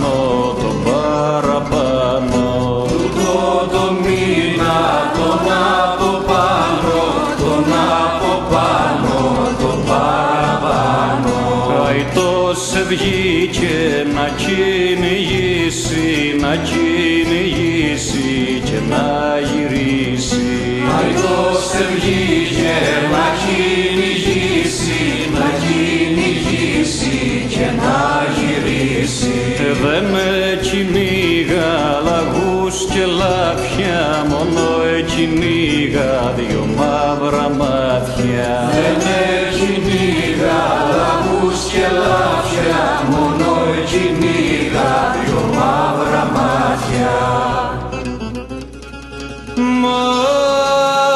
πάνω, το παραπάνω. Τούτο το μήνα τον από πάνω, τον από πάνω, το παραπάνω. Αητός βγήκε να κυνηγήσει, να κυνηγήσει και να γυρίσει. Αητός βγήκε να κυνηγήσει, να κυνηγήσει και να γυρίσει. Δεν κυνήγα λαγούς και λάφια, μόνο κυνήγα δυο μαύρα μάτια. Δεν κυνήγα λαγούς και λάφια, μόνο κυνήγα δυο μαύρα μάτια. Μαύρα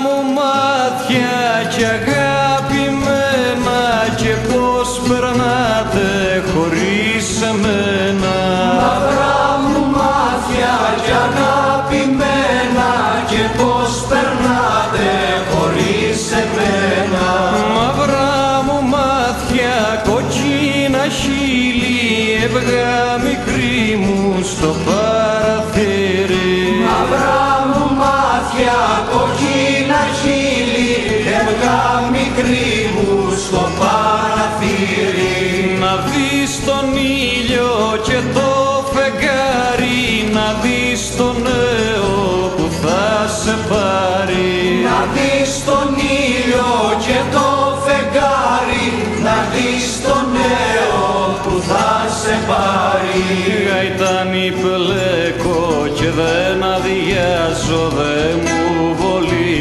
μου μάτια κι αγαπημένα, και πως περνάτε χωρίς εμένα. Μαύρα μου μάτια κι αγαπημένα, και πως περνάτε χωρίς εμένα. Μαύρα μου μάτια, κοκκίνα χείλη, έβγα μικρή μου στο παραθύρι. Μαύρα μου μάτια, κοκκίνα χείλη, έβγα μικρή μου στο παραθύρι. Να δεις τον ήλιο και το φεγγάρι, να δεις τον νέο που θα σε πάρει. Να δεις τον ήλιο και το φεγγάρι, να δεις τον νέο που θα σε πάρει. Γαϊτάνι πλέκω και δεν αδειάζω, δεν μου βολεί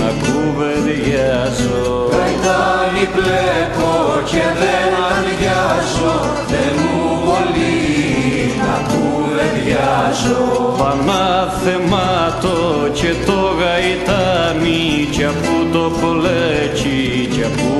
να κουβεντιάζω. Γαϊτάνι πλέκω και δεν αδειάζω, δεν μου βολεί να κουβεντιάζω. Πανάθεμάτο και το γαϊτάνι, κι αφού το πλέκει κι αφού